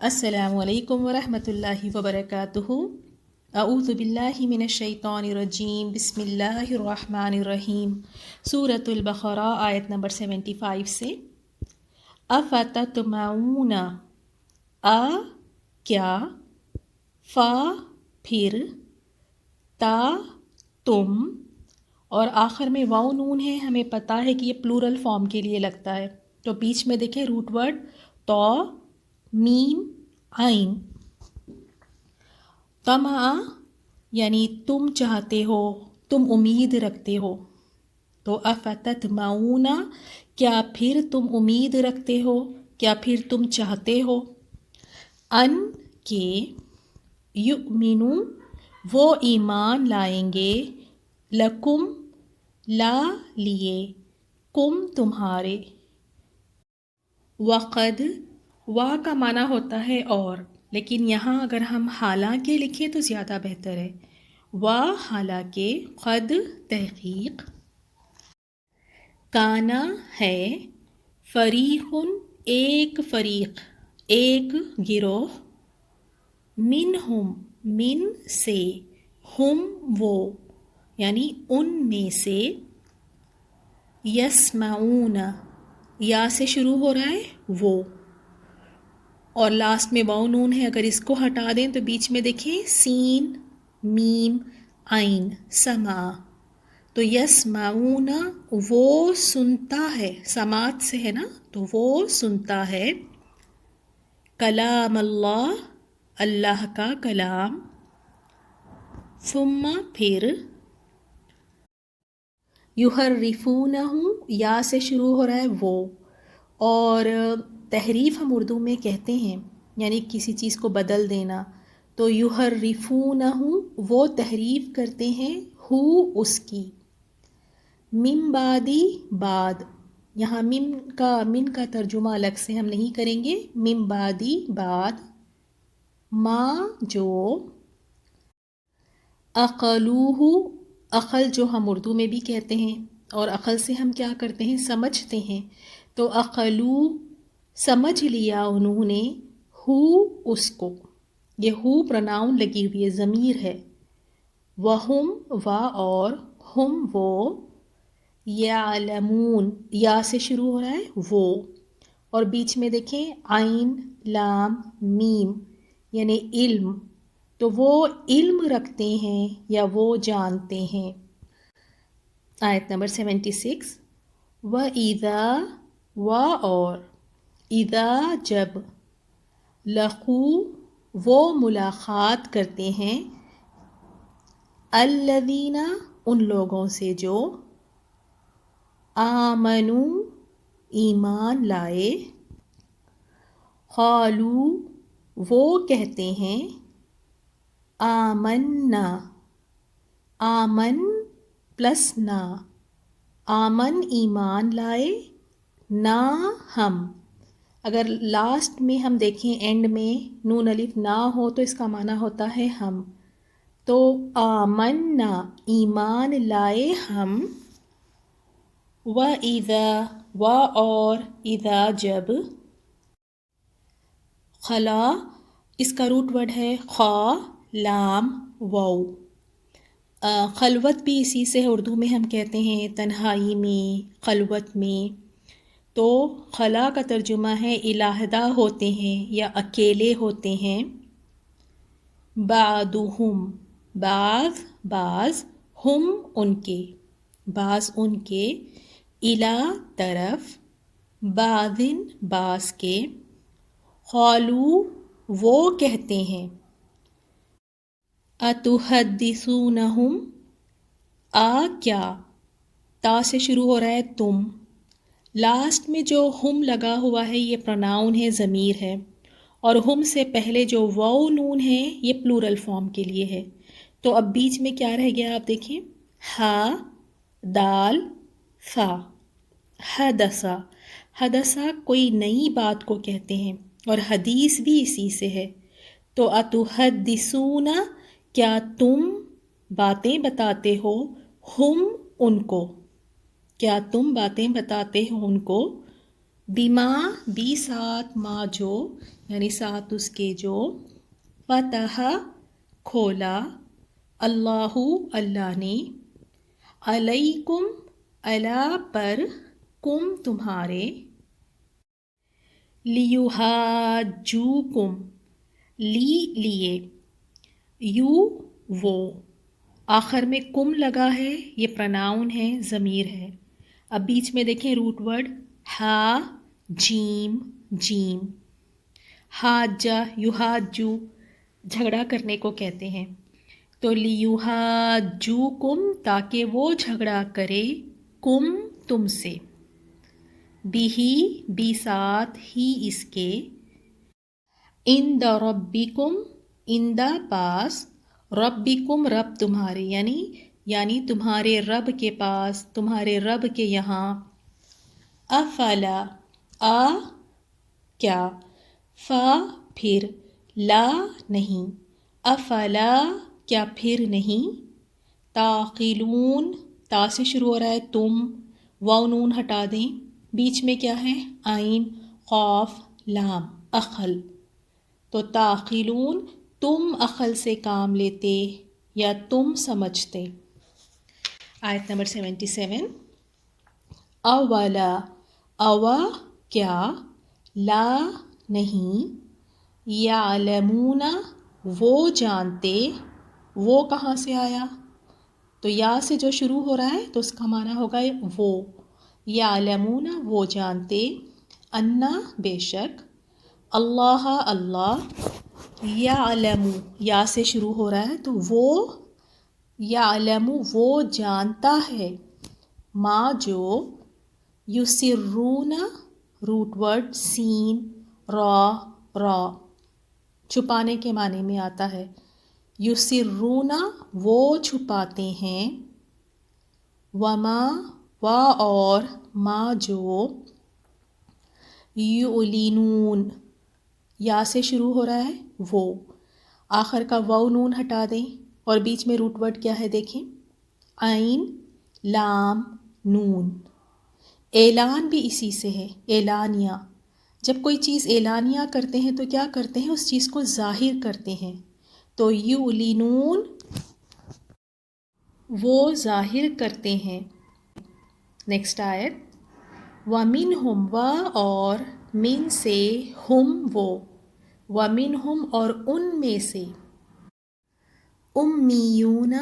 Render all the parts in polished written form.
السلام علیکم ورحمۃ اللہ وبرکاتہ۔ اعوذ باللہ من الشیطان الرجیم، بسم اللہ الرحمن الرحیم۔ سورۃ البقرہ آیت نمبر 75 سے۔ افتطمعون، کیا، فا پھر، تا تم، اور آخر میں واو نون ہے۔ ہمیں پتہ ہے کہ یہ پلورل فارم کے لیے لگتا ہے، تو بیچ میں دیکھیں روٹ ورڈ تو میم عین۔ طمع یعنی تم چاہتے ہو، تم امید رکھتے ہو، تو افتطمعون کیا پھر تم امید رکھتے ہو، کیا پھر تم چاہتے ہو، ان کے یؤمنو وہ ایمان لائیں گے، لکم لا لیے، کم تمہارے، وقد وا کا معنی ہوتا ہے اور، لیکن یہاں اگر ہم حالانکہ لکھیں تو زیادہ بہتر ہے۔ وا حالانکہ، قد تحقیق، کانا ہے، فریقٌ ایک فریق، ایک گروہ، منہم من سے، ہم وہ یعنی ان میں سے، یسمعون یا سے شروع ہو رہا ہے وہ، اور لاسٹ میں واو نون ہے، اگر اس کو ہٹا دیں تو بیچ میں دیکھیں سین میم عین، سمع، تو یسمعون وہ سنتا ہے، سماعت سے ہے نا، تو وہ سنتا ہے، کلام اللہ اللہ کا کلام، ثم پھر، یحرفونہ یا سے شروع ہو رہا ہے وہ، اور تحریف ہم اردو میں کہتے ہیں یعنی کسی چیز کو بدل دینا، تو یحرفونہ وہ تحریف کرتے ہیں ہو اس کی، من بعدی بعد، یہاں من کا ترجمہ الگ سے ہم نہیں کریں گے، من بعدی بعد، ما جو، عقلوہ عقل جو ہم اردو میں بھی کہتے ہیں، اور عقل سے ہم کیا کرتے ہیں، سمجھتے ہیں، تو عقلو سمجھ لیا انہوں نے، ہو اس کو، یہ ہو پروناؤن لگی ہوئی ہے، ضمیر ہے، وہم و اور، ہم وہ، یعلمون یا سے شروع ہو رہا ہے وہ، اور بیچ میں دیکھیں عین لام میم یعنی علم، تو وہ علم رکھتے ہیں یا وہ جانتے ہیں۔ آیت نمبر 76۔ وَإِذَا و اور، اذا جب، لقو وہ ملاقات کرتے ہیں، الذین ان لوگوں سے جو، آمنو ایمان لائے، قالو وہ کہتے ہیں، آمنا آمن پلس نا، آمن ایمان لائے، نا ہم، اگر لاسٹ میں ہم دیکھیں اینڈ میں نون الف نہ ہو تو اس کا معنی ہوتا ہے ہم، تو آمنا ایمان لائے ہم، وَإِذَا و اور، اذا جب، خلا اس کا روٹ ورڈ ہے خا لام واو، خلوت بھی اسی سے اردو میں ہم کہتے ہیں تنہائی میں، خلوت میں، تو خلا کا ترجمہ ہے علیحدہ ہوتے ہیں یا اکیلے ہوتے ہیں، بعضہم بعض، ہم ان کے، بعض ان کے، الی طرف، بعضن بعض کے، قالو وہ کہتے ہیں، اتحدثونہم کیا، تا سے شروع ہو رہا ہے تم، لاسٹ میں جو ہم لگا ہوا ہے یہ پروناؤن ہے، ضمیر ہے، اور ہم سے پہلے جو واو نون ہے یہ پلورل فارم کے لیے ہے، تو اب بیچ میں کیا رہ گیا آپ دیکھیں، ہا دال فا، حدثا، حدثا کوئی نئی بات کو کہتے ہیں، اور حدیث بھی اسی سے ہے، تو اتحدثون کیا تم باتیں بتاتے ہو، ہم ان کو، کیا تم باتیں بتاتے ہو ان کو، بیما بی ساتھ ما جو یعنی ساتھ اس کے جو، فتح کھولا، اللہ اللہ نے، علیکم علی پر، کم تمہارے، لیحاجوکم لیے، یو وہ، آخر میں کم لگا ہے، یہ پروناؤن ہے، ضمیر ہے۔ اب بیچ میں دیکھیں روٹ ورڈ ہا جیم جیم، حاجہ یحاجو جھگڑا کرنے کو کہتے ہیں، تو لیحاجوکم تاکہ وہ جھگڑا کرے، کم تم سے، بھی بھی ساتھ ہی اس کے، عند ربکم عند پاس، ربکم رب تمہارے یعنی تمہارے رب کے پاس، تمہارے رب کے یہاں، افلا کیا، فا پھر، لا نہیں، افلا کیا پھر نہیں، تعقلون تا سے شروع ہو رہا ہے تم، واو نون ہٹا دیں، بیچ میں کیا ہے عین قاف لام، عقل، تو تعقلون تم عقل سے کام لیتے یا تم سمجھتے۔ آیت نمبر 77، اولا اوا کیا، لا نہیں، یعلمون وہ جانتے، وہ کہاں سے آیا، تو یا سے جو شروع ہو رہا ہے تو اس کا معنی ہوگا وہ، یعلمون وہ جانتے، انا بے شک، اللہ اللہ، یعلم یا سے شروع ہو رہا ہے تو وہ، یعلم وہ جانتا ہے، ما جو، یسرون روٹ ورڈ سین را چھپانے کے معنی میں آتا ہے، یسرون وہ چھپاتے ہیں، وما و اور ما جو، یعلنون یا سے شروع ہو رہا ہے وہ، آخر کا واو نون ہٹا دیں اور بیچ میں روٹ ورڈ کیا ہے دیکھیں عین لام نون، اعلان بھی اسی سے ہے، اعلانیہ، جب کوئی چیز اعلانیہ کرتے ہیں تو کیا کرتے ہیں، اس چیز کو ظاہر کرتے ہیں، تو یعلنون وہ ظاہر کرتے ہیں۔ نیکسٹ آیت، وَمِنْهُمْ و اور من سے، ہم وہ، وَمِنْهُمْ اور ان میں سے، امیون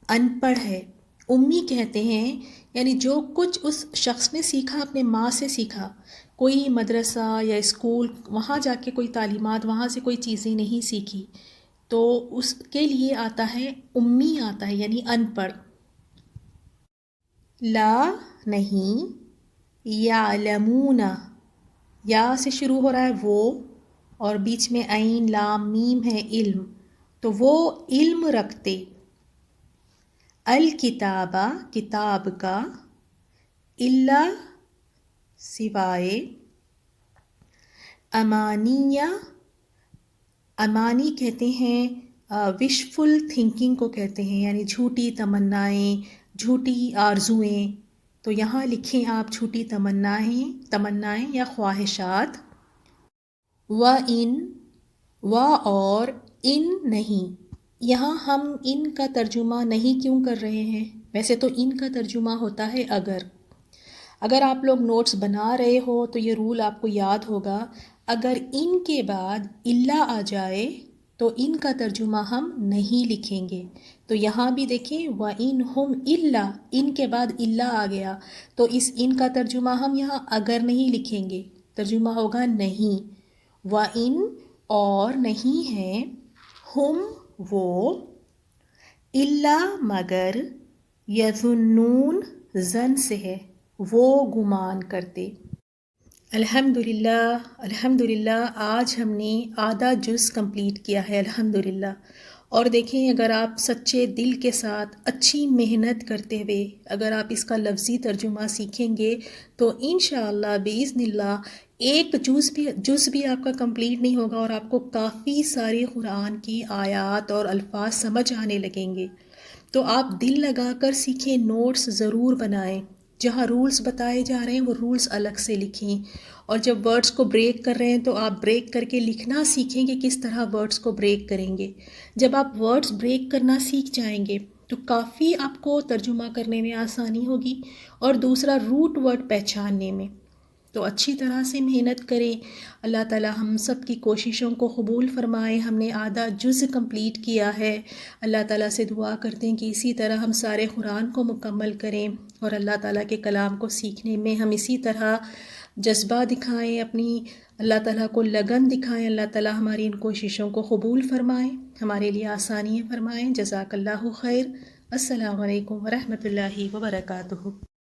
ان پڑھ ہے، امی کہتے ہیں یعنی جو کچھ اس شخص نے سیکھا اپنے ماں سے سیکھا، کوئی مدرسہ یا اسکول وہاں جا کے کوئی تعلیمات، وہاں سے کوئی چیزیں نہیں سیکھی، تو اس کے لیے آتا ہے امی، آتا ہے یعنی ان پڑھ۔ لا نہیں، یعلمون یا سے شروع ہو رہا ہے وہ، اور بیچ میں عین لام میم ہے علم، تو وہ علم رکھتے، الکتابہ کتاب کا، الا سوائے، امانیہ امانی کہتے ہیں وشفل تھنکنگ کو کہتے ہیں، یعنی جھوٹی تمنائیں، جھوٹی آرزوئیں، تو یہاں لکھیں آپ جھوٹی تمنائیں یا خواہشات، و اور ان نہیں، یہاں ہم ان کا ترجمہ نہیں کیوں کر رہے ہیں، ویسے تو ان کا ترجمہ ہوتا ہے اگر آپ لوگ نوٹس بنا رہے ہو تو یہ رول آپ کو یاد ہوگا، اگر ان کے بعد الا آ جائے تو ان کا ترجمہ ہم نہیں لکھیں گے، تو یہاں بھی دیکھیں وَإِنْهُمْ إِلَّا ان کے بعد الا آ گیا، تو اس ان کا ترجمہ ہم یہاں اگر نہیں لکھیں گے، ترجمہ ہوگا نہیں، وَإِن اور نہیں ہے، ہم وہ، الا مگر، یظنون ظن سے ہے، وہ گمان کرتے۔ الحمدللہ آج ہم نے آدھا جز کمپلیٹ کیا ہے الحمدللہ، اور دیکھیں اگر آپ سچے دل کے ساتھ اچھی محنت کرتے ہوئے اگر آپ اس کا لفظی ترجمہ سیکھیں گے تو انشاءاللہ باذن اللہ ایک جز بھی آپ کا کمپلیٹ نہیں ہوگا، اور آپ کو کافی سارے قرآن کی آیات اور الفاظ سمجھ آنے لگیں گے۔ تو آپ دل لگا کر سیکھیں، نوٹس ضرور بنائیں، جہاں رولز بتائے جا رہے ہیں وہ رولز الگ سے لکھیں، اور جب ورڈز کو بریک کر رہے ہیں تو آپ بریک کر کے لکھنا سیکھیں کہ کس طرح ورڈز کو بریک کریں گے۔ جب آپ ورڈز بریک کرنا سیکھ جائیں گے تو کافی آپ کو ترجمہ کرنے میں آسانی ہوگی، اور دوسرا روٹ ورڈ پہچاننے میں۔ تو اچھی طرح سے محنت کریں۔ اللہ تعالی ہم سب کی کوششوں کو قبول فرمائے۔ ہم نے آدھا جز کمپلیٹ کیا ہے۔ اللہ تعالیٰ سے دعا کرتے ہیں کہ اسی طرح ہم سارے قرآن کو مکمل کریں، اور اللہ تعالیٰ کے کلام کو سیکھنے میں ہم اسی طرح جذبہ دکھائیں، اپنی اللہ تعالیٰ کو لگن دکھائیں۔ اللہ تعالیٰ ہماری ان کوششوں کو قبول فرمائیں، ہمارے لیے آسانیاں فرمائیں۔ جزاک اللہ خیر۔ السلام علیکم ورحمۃ اللہ وبرکاتہ۔